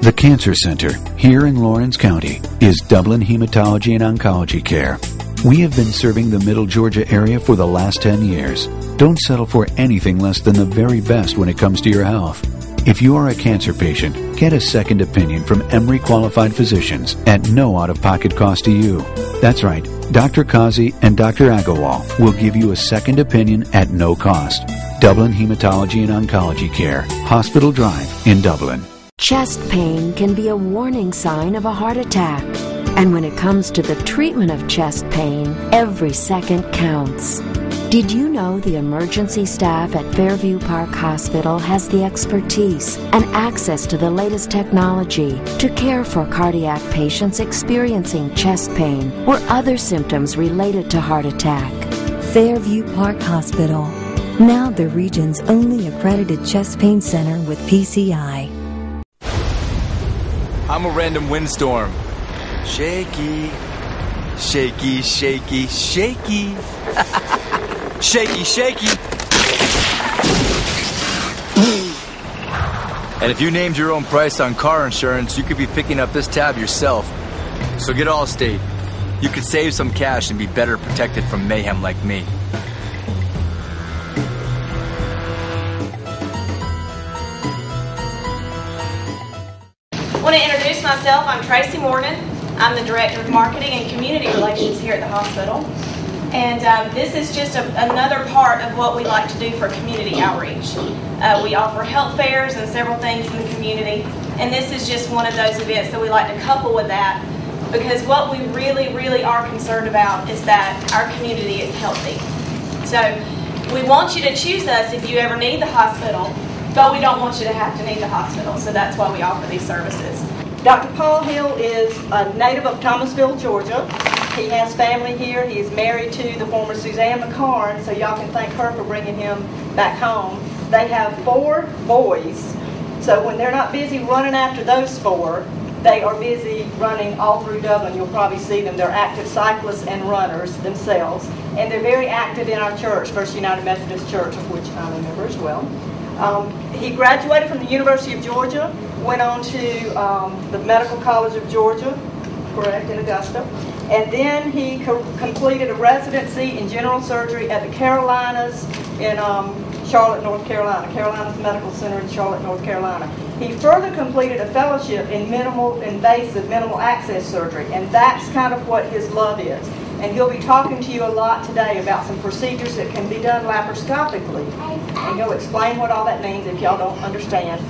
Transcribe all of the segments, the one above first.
The Cancer Center, here in Lawrence County, is Dublin Hematology and Oncology Care. We have been serving the Middle Georgia area for the last 10 years. Don't settle for anything less than the very best when it comes to your health. If you are a cancer patient, get a second opinion from Emory qualified physicians at no out-of-pocket cost to you. That's right, Dr. Kazi and Dr. Agarwal will give you a second opinion at no cost. Dublin Hematology and Oncology Care, Hospital Drive in Dublin. Chest pain can be a warning sign of a heart attack. And when it comes to the treatment of chest pain, every second counts. Did you know the emergency staff at Fairview Park Hospital has the expertise and access to the latest technology to care for cardiac patients experiencing chest pain or other symptoms related to heart attack? Fairview Park Hospital, now the region's only accredited chest pain center with PCI. I'm a random windstorm. Shaky, shaky, shaky, shaky. Shaky, shaky. And if you named your own price on car insurance, you could be picking up this tab yourself. So get Allstate. You could save some cash and be better protected from mayhem like me. I want to introduce myself. I'm Tracy Morgan. I'm the Director of Marketing and Community Relations here at the hospital. And this is just another part of what we like to do for community outreach. We offer health fairs and several things in the community. And this is just one of those events that we like to couple with that, because what we really, really are concerned about is that our community is healthy. So we want you to choose us if you ever need the hospital, but we don't want you to have to need the hospital, so that's why we offer these services. Dr. Polhill is a native of Thomasville, Georgia. He has family here. He is married to the former Suzanne McCarn, so y'all can thank her for bringing him back home. They have 4 boys, so when they're not busy running after those 4, they are busy running all through Dublin. You'll probably see them. They're active cyclists and runners themselves, and they're very active in our church, First United Methodist Church, of which I'm a member as well. He graduated from the University of Georgia, went on to the Medical College of Georgia, correct, in Augusta, and then he completed a residency in general surgery at the Carolinas in Charlotte, North Carolina, Carolinas Medical Center in Charlotte, North Carolina. He further completed a fellowship in minimal invasive, minimal access surgery, and that's kind of what his love is. And he'll be talking to you a lot today about some procedures that can be done laparoscopically. And he'll explain what all that means if y'all don't understand.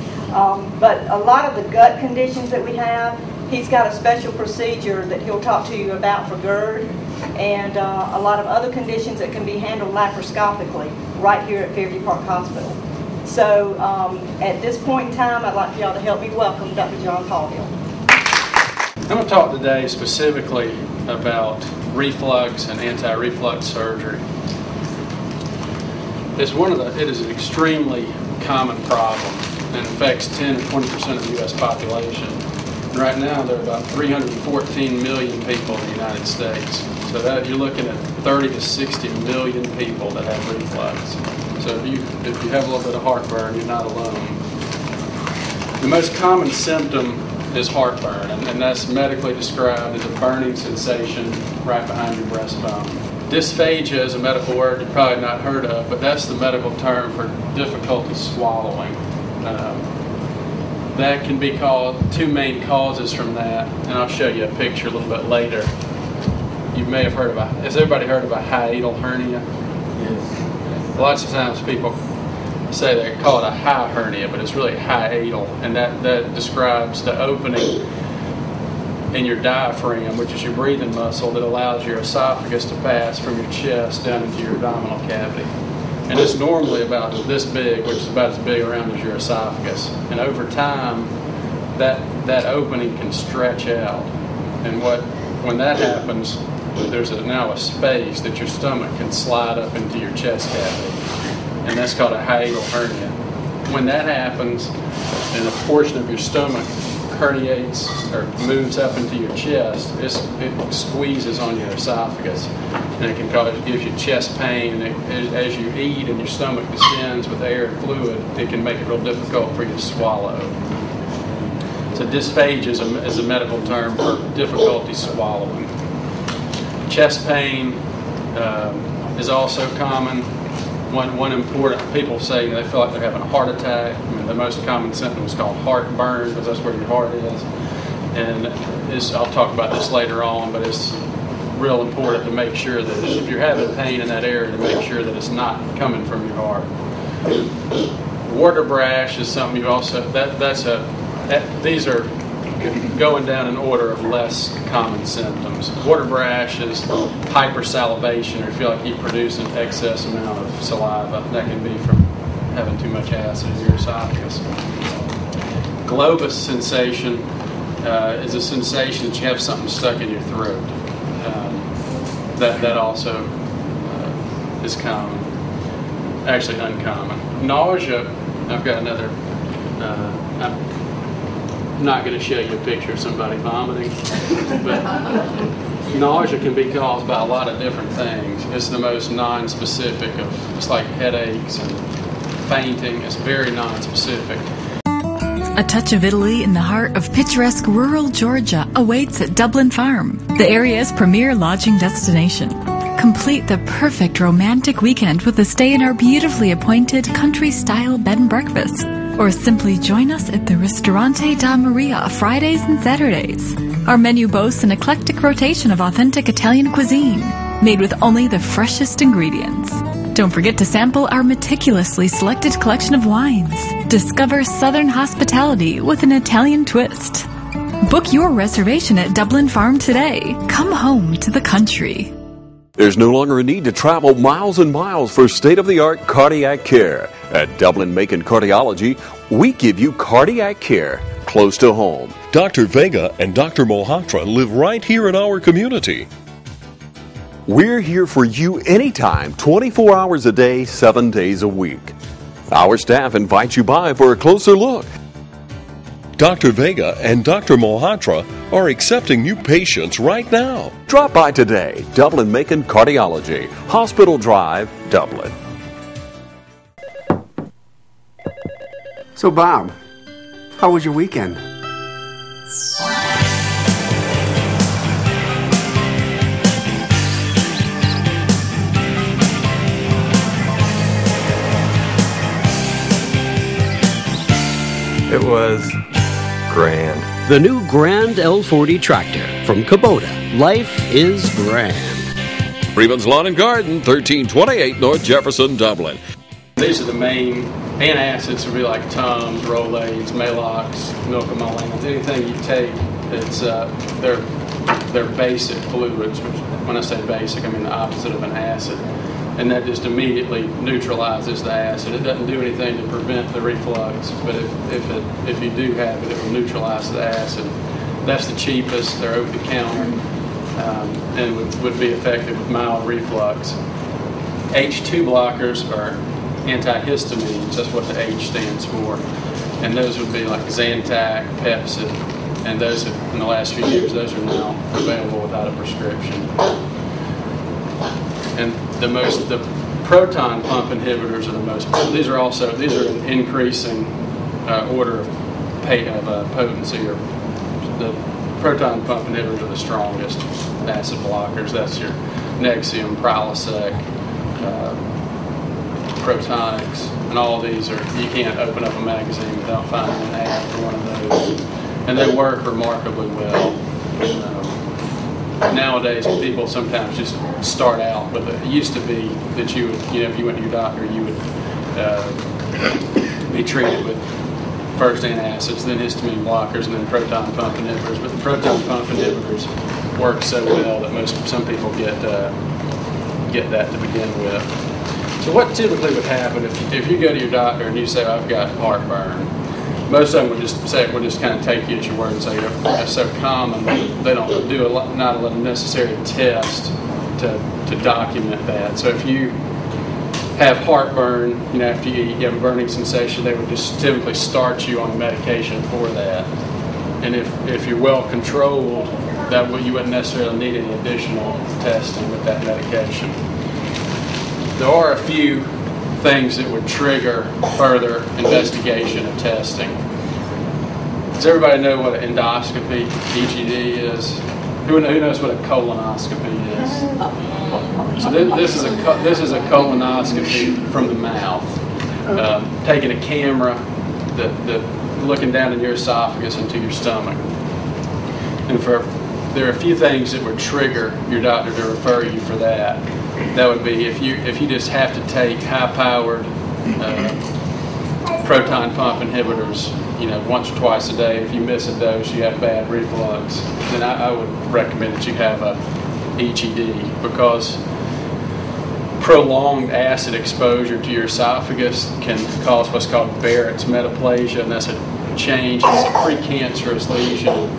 But a lot of the gut conditions that we have, he's got a special procedure that he'll talk to you about for GERD, and a lot of other conditions that can be handled laparoscopically right here at Fairview Park Hospital. So at this point in time, I'd like for y'all to help me welcome Dr. John Polhill. I'm going to talk today specifically about reflux and anti-reflux surgery. It is an extremely common problem and affects 10 to 20% of the U.S. population. And right now, there are about 314 million people in the United States. So that you're looking at 30 to 60 million people that have reflux. So if you have a little bit of heartburn, you're not alone. The most common symptom is heartburn, and that's medically described as a burning sensation right behind your breastbone. Dysphagia is a medical word you've probably not heard of, but that's the medical term for difficulty swallowing. That can be called, 2 main causes from that, and I'll show you a picture a little bit later. You may have heard of has everybody heard of a hiatal hernia? Yes. Lots of times people say they call it a high hernia, but it's really hiatal, and that describes the opening in your diaphragm, which is your breathing muscle that allows your esophagus to pass from your chest down into your abdominal cavity. And it's normally about this big, which is about as big around as your esophagus. And over time, that opening can stretch out. And when that happens, there's now a space that your stomach can slide up into your chest cavity. And that's called a hiatal hernia. When that happens, and a portion of your stomach herniates or moves up into your chest, it squeezes on your esophagus, and it can give you chest pain. And as you eat and your stomach distends with air and fluid, it can make it real difficult for you to swallow. So dysphagia is a medical term for difficulty swallowing. Chest pain is also common. One important, people say they feel like they're having a heart attack. I mean, the most common symptom is called heartburn, because that's where your heart is. And I'll talk about this later on, but it's real important to make sure that if you're having pain in that area, to make sure that it's not coming from your heart. Water brash is something you also, these are going down in order of less common symptoms. Water brash is hypersalivation, or feel like you produce an excess amount of saliva. That can be from having too much acid in your esophagus. Globus sensation is a sensation that you have something stuck in your throat. That also is common. Actually uncommon. Nausea, I've got another, I'm not going to show you a picture of somebody vomiting, but nausea can be caused by a lot of different things. It's the most non-specific of, it's like headaches and fainting. It's very non-specific. A touch of Italy in the heart of picturesque rural Georgia awaits at Dublin Farm, the area's premier lodging destination. Complete the perfect romantic weekend with a stay in our beautifully appointed country-style bed and breakfast. Or simply join us at the Ristorante da Maria Fridays and Saturdays. Our menu boasts an eclectic rotation of authentic Italian cuisine, made with only the freshest ingredients. Don't forget to sample our meticulously selected collection of wines. Discover Southern hospitality with an Italian twist. Book your reservation at Dublin Farm today. Come home to the country. There's no longer a need to travel miles and miles for state-of-the-art cardiac care. At Dublin Macon Cardiology, we give you cardiac care close to home. Dr. Vega and Dr. Mohatra live right here in our community. We're here for you anytime, 24 hours a day, 7 days a week. Our staff invites you by for a closer look. Dr. Vega and Dr. Mohatra are accepting new patients right now. Drop by today. Dublin Macon Cardiology, Hospital Drive, Dublin. So, Bob, how was your weekend? It was grand. The new Grand L40 tractor from Kubota. Life is grand. Freeman's Lawn and Garden, 1328 North Jefferson, Dublin. These are the main antacids would be like Tums, Rolaids, Maalox, Milcomylanes. Anything you take, it's they're basic fluids. Which, when I say basic, I mean the opposite of an acid. And that just immediately neutralizes the acid. It doesn't do anything to prevent the reflux, but if you do have it, it will neutralize the acid. That's the cheapest. They're over the counter and would be effective with mild reflux. H2 blockers are antihistamines. That's what the H stands for. And those would be like Zantac, Pepcid, and those have, in the last few years, those are now available without a prescription. And the proton pump inhibitors are the most. These are an increasing order of potency. Or the proton pump inhibitors are the strongest acid blockers. That's your Nexium, Prilosec, Protonics, and all these are. You can't open up a magazine without finding an ad for one of those, and they work remarkably well. Nowadays, people sometimes just start out with it. It used to be that you would, if you went to your doctor, you would be treated with first antacids, then histamine blockers, and then proton pump inhibitors. But the proton pump inhibitors work so well that some people get that to begin with. So what typically would happen if you go to your doctor and you say, I've got heartburn? Most of them would just kind of take you at your word and say it's so common. They don't do not a necessary test to document that. So if you have heartburn, after you eat, you have a burning sensation, they would just typically start you on a medication for that. And if you're well controlled, you wouldn't necessarily need any additional testing with that medication. There are a few things that would trigger further investigation of testing. Does everybody know what an endoscopy, EGD, is? Who knows what a colonoscopy is? So this is a colonoscopy from the mouth, taking a camera that looking down in your esophagus into your stomach. And there are a few things that would trigger your doctor to refer you for that. That would be if you just have to take high-powered proton pump inhibitors, once or twice a day. If you miss a dose, you have bad reflux, then I would recommend that you have a EGD, because prolonged acid exposure to your esophagus can cause what's called Barrett's metaplasia, and that's a change, it's a precancerous lesion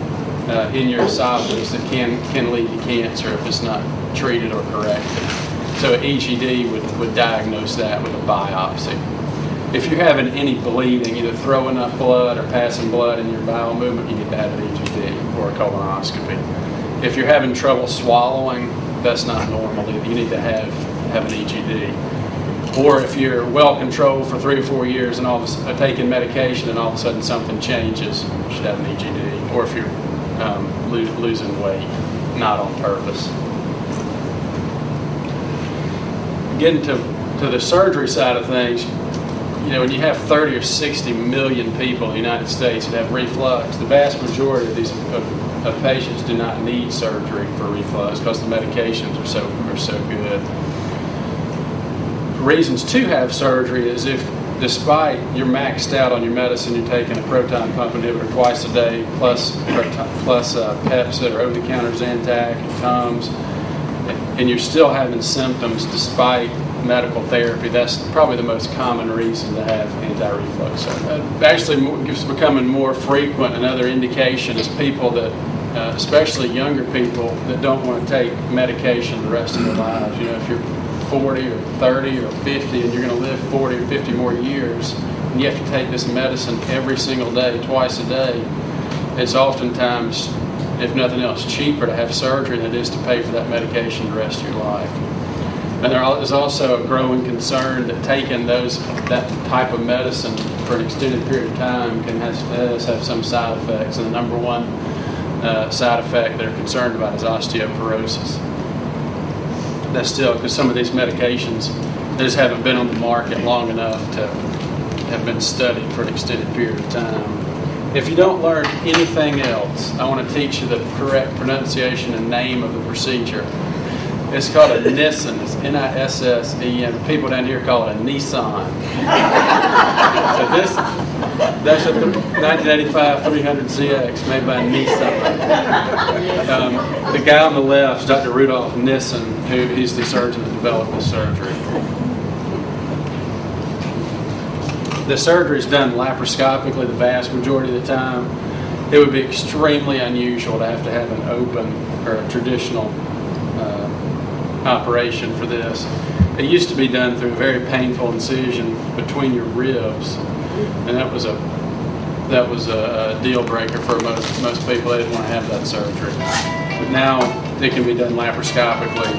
in your esophagus that can lead to cancer if it's not treated or corrected. So an EGD would diagnose that with a biopsy. If you're having any bleeding, either throwing up blood or passing blood in your bowel movement, you need to have an EGD or a colonoscopy. If you're having trouble swallowing, that's not normal. You need to have an EGD. Or if you're well controlled for 3 or 4 years and all of a sudden taking medication and all of a sudden something changes, you should have an EGD. Or if you're losing weight, not on purpose. Getting to the surgery side of things, when you have 30 or 60 million people in the United States that have reflux, the vast majority of these patients do not need surgery for reflux because the medications are so good. Reasons to have surgery is if, despite you're maxed out on your medicine, you're taking a proton pump inhibitor twice a day, plus Pepcid or over-the-counter Zantac and Tums, and you're still having symptoms despite medical therapy. That's probably the most common reason to have anti-reflux surgery. Actually, it's becoming more frequent. Another indication is people that, especially younger people, that don't want to take medication the rest of their lives. If you're 40 or 30 or 50 and you're going to live 40 or 50 more years, and you have to take this medicine every single day, twice a day, it's oftentimes, if nothing else, cheaper to have surgery than it is to pay for that medication the rest of your life. And there is also a growing concern that taking that type of medicine for an extended period of time can have some side effects. And the number one side effect they're concerned about is osteoporosis. That's still because some of these medications just haven't been on the market long enough to have been studied for an extended period of time. If you don't learn anything else, I want to teach you the correct pronunciation and name of the procedure. It's called a Nissen. It's N-I-S-S-E-N. People down here call it a Nissan. So that's a 1985 300ZX made by Nissan. The guy on the left is Dr. Rudolph Nissen, he's the surgeon that developed this surgery. The surgery is done laparoscopically the vast majority of the time. It would be extremely unusual to have an open or a traditional operation for this. It used to be done through a very painful incision between your ribs, and that was a deal breaker for most people. They didn't want to have that surgery. But now it can be done laparoscopically.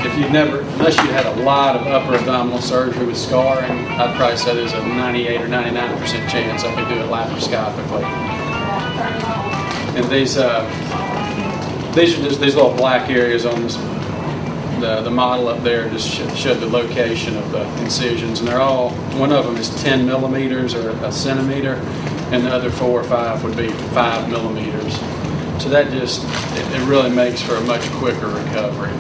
Unless you had a lot of upper abdominal surgery with scarring, I'd probably say there's a 98 or 99% chance I could do it laparoscopically. And these are just these little black areas on this. The model up there just showed the location of the incisions, and they're all, one of them is 10 millimeters or a centimeter, and the other 4 or 5 would be 5 millimeters. So that just, it really makes for a much quicker recovery.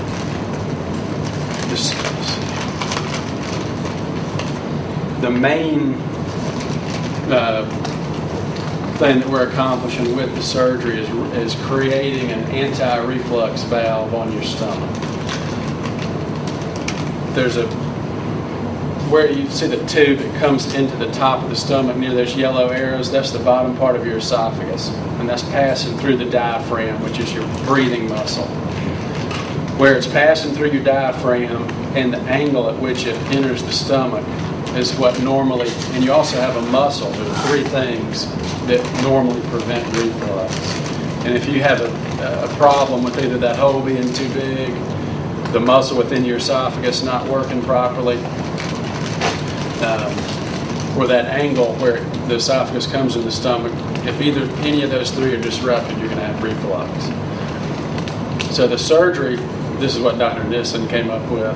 The main thing that we're accomplishing with the surgery is creating an anti-reflux valve on your stomach. Where you see the tube that comes into the top of the stomach near those yellow arrows, that's the bottom part of your esophagus, and that's passing through the diaphragm, which is your breathing muscle. Where it's passing through your diaphragm and the angle at which it enters the stomach is what normally, and you also have a muscle. There are 3 things that normally prevent reflux. And if you have a problem with either that hole being too big, the muscle within your esophagus not working properly, or that angle where the esophagus comes in the stomach If any of those three are disrupted, you're going to have reflux. So the surgery, this is what Dr. Nissen came up with,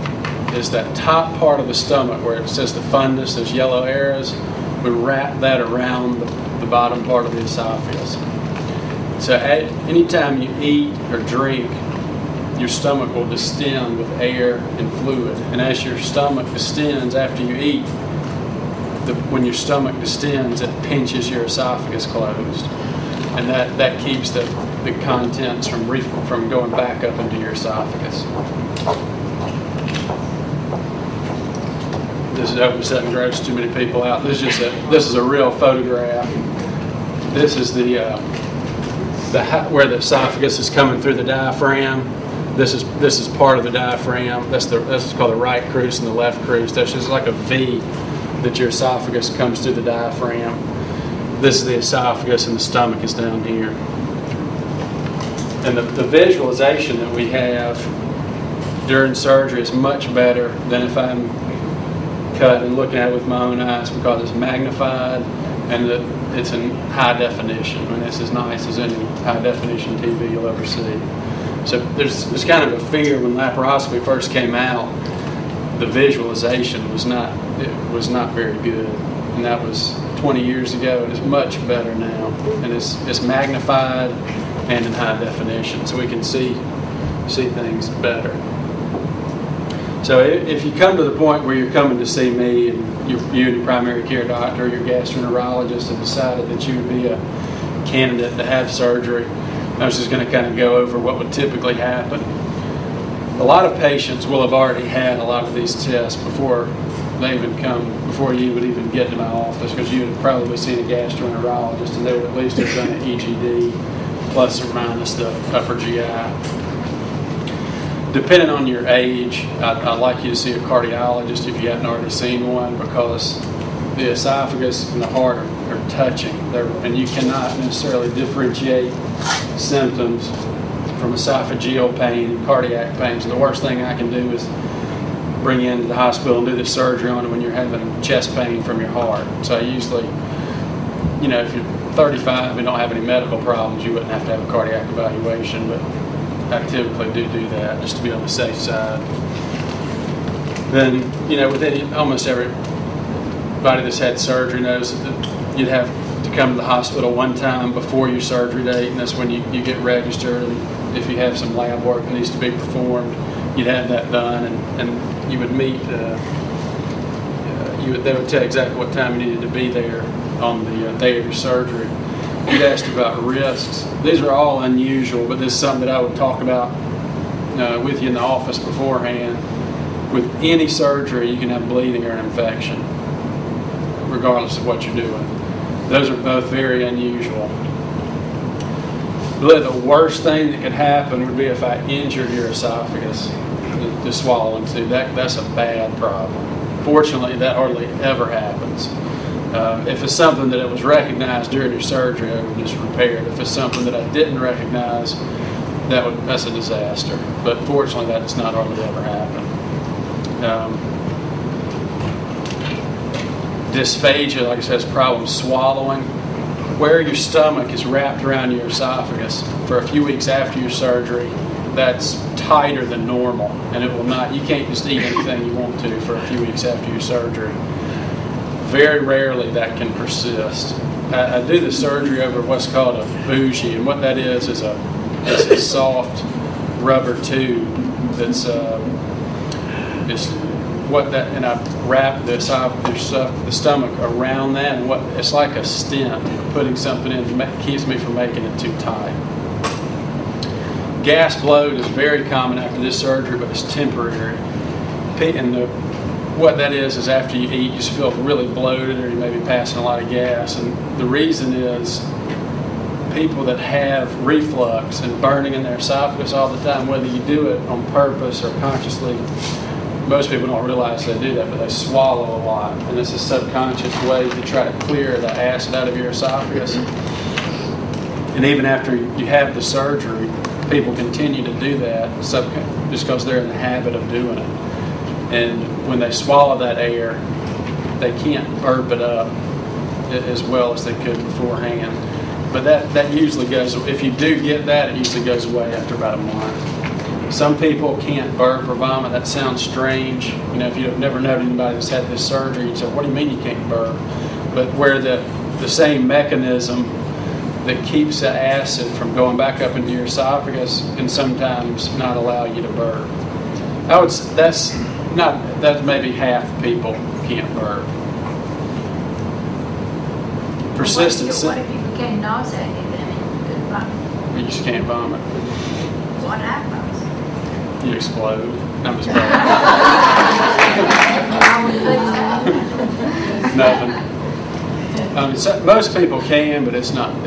is that top part of the stomach where it says the fundus, those yellow arrows, we wrap that around the bottom part of the esophagus. So anytime you eat or drink, your stomach will distend with air and fluid. And as your stomach distends after you eat, when your stomach distends, it pinches your esophagus closed. And that keeps the contents from going back up into your esophagus. This is open set and gross too many people out. This is a real photograph. This is where the esophagus is coming through the diaphragm. This is part of the diaphragm. This is called the right crus and the left crus. That's just like a V that your esophagus comes through the diaphragm. This is the esophagus, and the stomach is down here. And the visualization that we have during surgery is much better than if I'm cut and looking at it with my own eyes, because it's magnified and it's in high definition. I mean, it's as nice as any high definition TV you'll ever see. So there's kind of a fear when laparoscopy first came out. The visualization was not very good, and that was 20 years ago. And it's much better now, and it's magnified and in high definition, so we can see things better. So if you come to the point where you're coming to see me, and you and your primary care doctor or your gastroenterologist have decided that you would be a candidate to have surgery, I was just going to kind of go over what would typically happen. A lot of patients will have already had a lot of these tests before you would even get to my office, because you would have probably seen a gastroenterologist, and they would at least have done an EGD plus or minus the upper GI. Depending on your age, I'd like you to see a cardiologist if you haven't already seen one, because the esophagus and the heart are touching, and you cannot necessarily differentiate symptoms from esophageal pain and cardiac pain. So the worst thing I can do is bring you into the hospital and do the surgery on it when you're having chest pain from your heart. So I usually, if you're 35 and don't have any medical problems, you wouldn't have to have a cardiac evaluation, but I typically do that just to be on the safe side. Then, with almost everybody that's had surgery knows that you'd have to come to the hospital one time before your surgery date, and that's when you get registered. And if you have some lab work that needs to be performed, you'd have that done, and you would meet. They would tell you exactly what time you needed to be there on the day of your surgery. You'd asked about risks. These are all unusual, but this is something that I would talk about with you in the office beforehand. With any surgery, you can have bleeding or an infection, regardless of what you're doing. Those are both very unusual. Really, the worst thing that could happen would be if I injured your esophagus to swallow into. That's a bad problem. Fortunately, that hardly ever happens. If it's something that it was recognized during your surgery, I would just repair it. If it's something that I didn't recognize, that's a disaster. But fortunately, that does not hardly ever happen. Dysphagia, like I said, is problems swallowing. Where your stomach is wrapped around your esophagus for a few weeks after your surgery, that's tighter than normal, and it will not. You can't just eat anything you want to for a few weeks after your surgery. Very rarely that can persist. I do the surgery over what's called a bougie, and what that is a soft rubber tube that's and I wrap the stomach around that, and it's like a stent. Putting something in keeps me from making it too tight. Gas bloat is very common after this surgery, but it's temporary. And what that is after you eat, you just feel really bloated, or you may be passing a lot of gas. And the reason is people that have reflux and burning in their esophagus all the time, whether you do it on purpose or consciously, most people don't realize they do that, but they swallow a lot. And it's a subconscious way to try to clear the acid out of your esophagus. And even after you have the surgery, people continue to do that just because they're in the habit of doing it. And when they swallow that air, they can't burp it up as well as they could beforehand. But that usually goes, if you do get that, it usually goes away after about a month. Some people can't burp or vomit. That sounds strange. You know, if you've never known anybody that's had this surgery, you'd say, what do you mean you can't burp? But where the same mechanism that keeps the acid from going back up into your esophagus can sometimes not allow you to burp. That's maybe half the people can't burp. Persistence. What if you became nauseated and you couldn't vomit? You just can't vomit. What happens? You explode. I'm just Nothing. Most people can, but it's not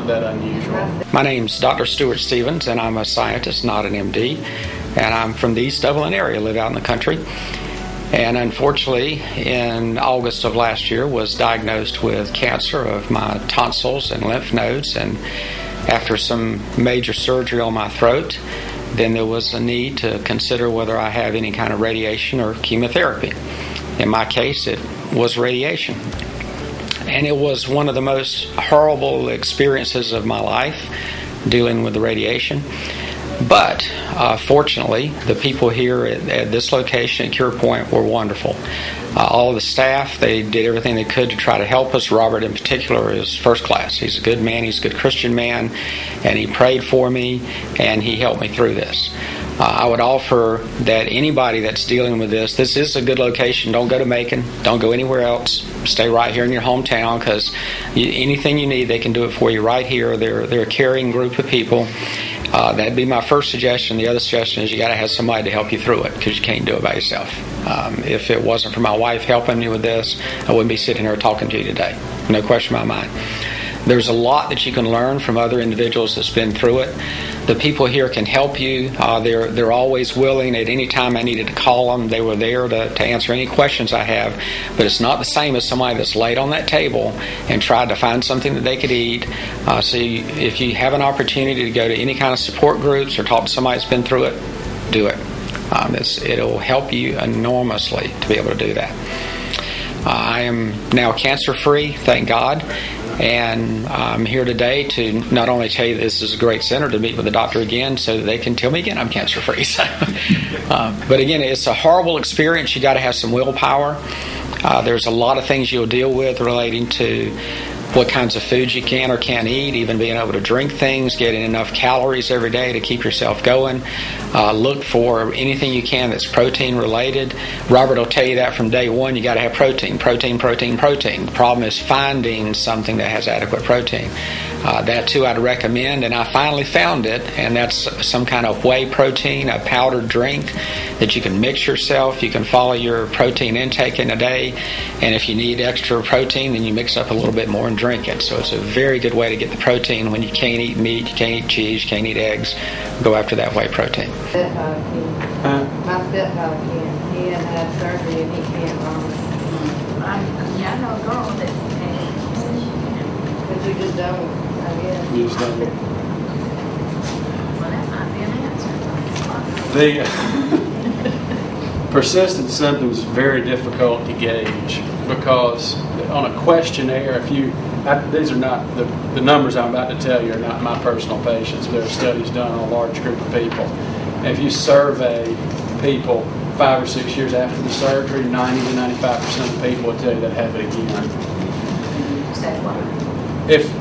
that unusual. My name's Dr. Stuart Stevens, and I'm a scientist, not an MD. And I'm from the East Dublin area, live out in the country. And unfortunately, in August of last year, was diagnosed with cancer of my tonsils and lymph nodes. And after some major surgery on my throat, then there was a need to consider whether I have any kind of radiation or chemotherapy. In my case, it was radiation. And it was one of the most horrible experiences of my life, dealing with the radiation. But fortunately, the people here at this location at Cure Point were wonderful. All of the staff, they did everything they could to try to help us. Robert in particular is first class. He's a good man, he's a good Christian man, and he prayed for me and he helped me through this. I would offer that anybody that's dealing with this is a good location. Don't go to Macon. Don't go anywhere else. Stay right here in your hometown, because anything you need, they can do it for you right here. They're a caring group of people. That'd be my first suggestion. The other suggestion is you got to have somebody to help you through it, because you can't do it by yourself. If it wasn't for my wife helping me with this, I wouldn't be sitting here talking to you today. No question in my mind. There's a lot that you can learn from other individuals that's been through it. The people here can help you. They're always willing. At any time I needed to call them, they were there to answer any questions I have. But it's not the same as somebody that's laid on that table and tried to find something that they could eat. So if you have an opportunity to go to any kind of support groups or talk to somebody that's been through it, do it. It'll help you enormously to be able to do that. I am now cancer-free, thank God. And I'm here today to not only tell you this is a great center to meet with the doctor again so that they can tell me again I'm cancer-free. But again, it's a horrible experience. You got to have some willpower. There's a lot of things you'll deal with relating to what kinds of foods you can or can't eat, even being able to drink things, getting enough calories every day to keep yourself going. Look for anything you can that's protein related. Robert will tell you that from day one. You got to have protein. The problem is finding something that has adequate protein. That too I'd recommend, and I finally found it, and that's some kind of whey protein, a powdered drink that you can mix yourself. You can follow your protein intake in a day, and if you need extra protein, then you mix up a little bit more and drink it. So it's a very good way to get the protein when you can't eat meat, you can't eat cheese, you can't eat eggs. Go after that whey protein. My stepdaughter can. He had surgery and he can't vomit. I know a girl that can. But you just don't, I guess. You just don't. Well, that might be an answer. The persistent symptoms is very difficult to gauge, because on a questionnaire, these are not, the numbers I'm about to tell you are not my personal patients. There are studies done on a large group of people. And if you survey people 5 or 6 years after the surgery, 90 to 95% of people will tell you they'd have it again.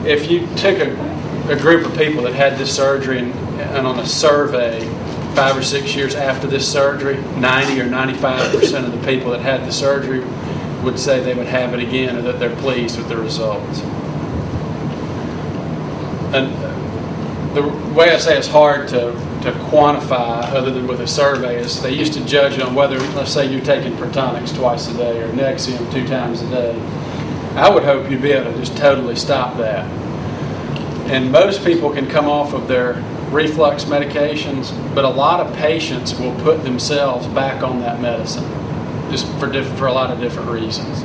If you took a group of people that had this surgery and on a survey 5 or 6 years after this surgery, 90 or 95% of the people that had the surgery would say they would have it again, or that they're pleased with the results. And the way I say it's hard to quantify other than with a survey is they used to judge it on whether, let's say you're taking Protonix twice a day or Nexium 2 times a day. I would hope you'd be able to just totally stop that. And most people can come off of their reflux medications, but a lot of patients will put themselves back on that medicine, just for a lot of different reasons.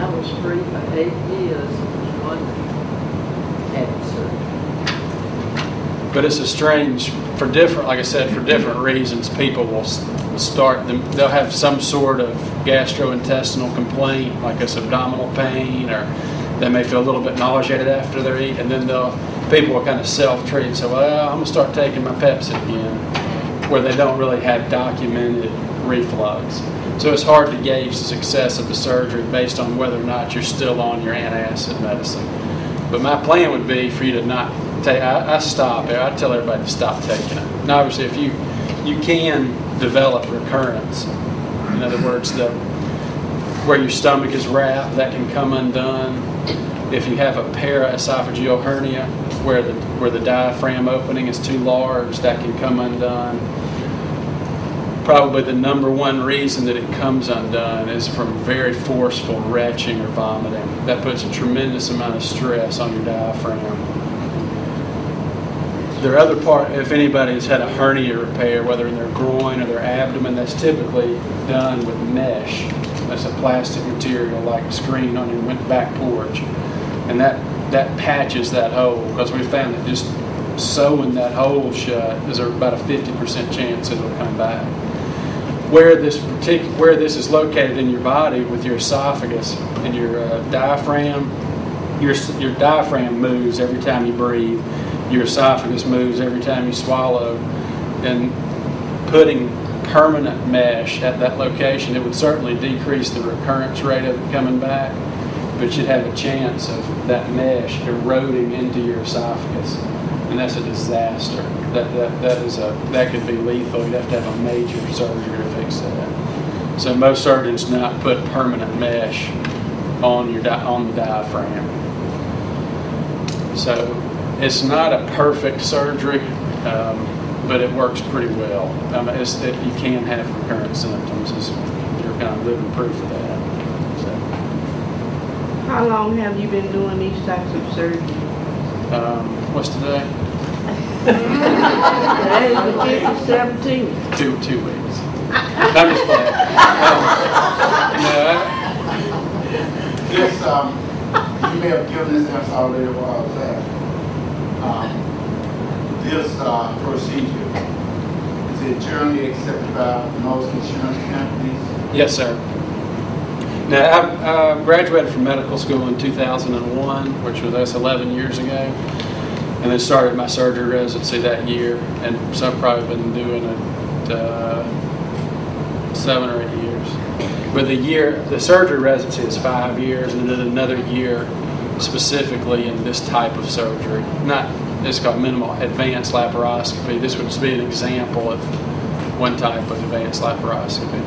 I was free for 8 years on having surgery. But it's a strange, for different reasons, people will start them. They'll have some sort of gastrointestinal complaint, like it's abdominal pain, or They may feel a little bit nauseated after they eat, and then people will kind of self-treat and say, well, I'm going to start taking my Pepsi again, where they don't really have documented reflux. So it's hard to gauge the success of the surgery based on whether or not you're still on your antacid medicine. But my plan would be for you to not take, I stop it. I tell everybody to stop taking it. And obviously if you can develop recurrence, in other words, where your stomach is wrapped, that can come undone. If you have a paraesophageal hernia where the diaphragm opening is too large, that can come undone. Probably the number one reason that it comes undone is from very forceful retching or vomiting. That puts a tremendous amount of stress on your diaphragm. Their other part, if anybody has had a hernia repair, whether in their groin or their abdomen, that's typically done with mesh. That's a plastic material like a screen on your back porch. And that patches that hole, because we found that just sewing that hole shut is about a 50% chance it'll come back. Where this is located in your body with your esophagus and your diaphragm, your diaphragm moves every time you breathe. Your esophagus moves every time you swallow. And putting permanent mesh at that location, it would certainly decrease the recurrence rate of it coming back, but you'd have a chance of that mesh eroding into your esophagus, and that's a disaster. That could be lethal. You'd have to have a major surgery to fix that. So most surgeons do not put permanent mesh on the diaphragm. So it's not a perfect surgery, but it works pretty well. You can have recurrent symptoms. You're kind of living proof of that. So. How long have you been doing these types of surgeries? What's today? Today is the 17. 2 weeks. I'm just playing. You may have given this answer already a while back. This procedure, is it generally accepted by most insurance companies? Yes, sir. Now, I graduated from medical school in 2001, which was that's 11 years ago, and then started my surgery residency that year, and so I've probably been doing it 7 or 8 years. But the surgery residency is 5 years, and then another year specifically in this type of surgery. It's called minimal advanced laparoscopy. This would be an example of one type of advanced laparoscopy.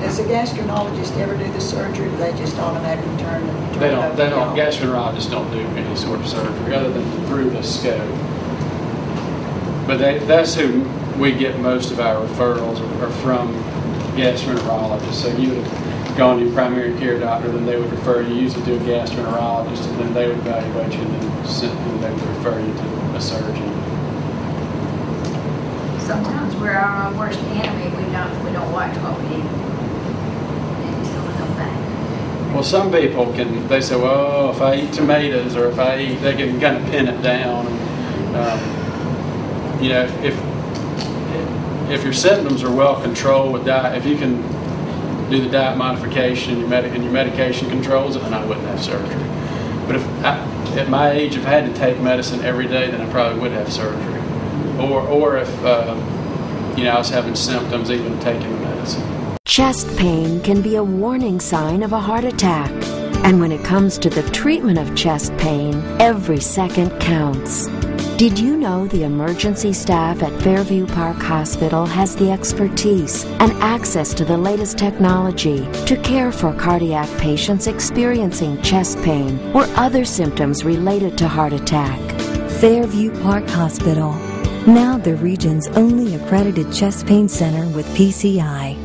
Does a gastroenterologist ever do the surgery, or they just automatically turn it? They don't. Gastroenterologists don't do any sort of surgery other than through the scope. But that's who we get most of our referrals are from, gastroenterologists. So you would have gone to your primary care doctor, then they would refer you usually to a gastroenterologist, and then they would evaluate you, and then they would refer you to a surgeon. Sometimes we're our own worst enemy. We don't watch what we eat. Well, some people they say, well, if I eat tomatoes, or if I eat, they can kind of pin it down. And, if your symptoms are well controlled with diet, if you can do the diet modification and your medication controls it, then I wouldn't have surgery. But at my age, if I had to take medicine every day, then I probably would have surgery. Or if I was having symptoms, even taking the medicine. Chest pain can be a warning sign of a heart attack. And when it comes to the treatment of chest pain, every second counts. Did you know the emergency staff at Fairview Park Hospital has the expertise and access to the latest technology to care for cardiac patients experiencing chest pain or other symptoms related to heart attack? Fairview Park Hospital, now the region's only accredited chest pain center with PCI.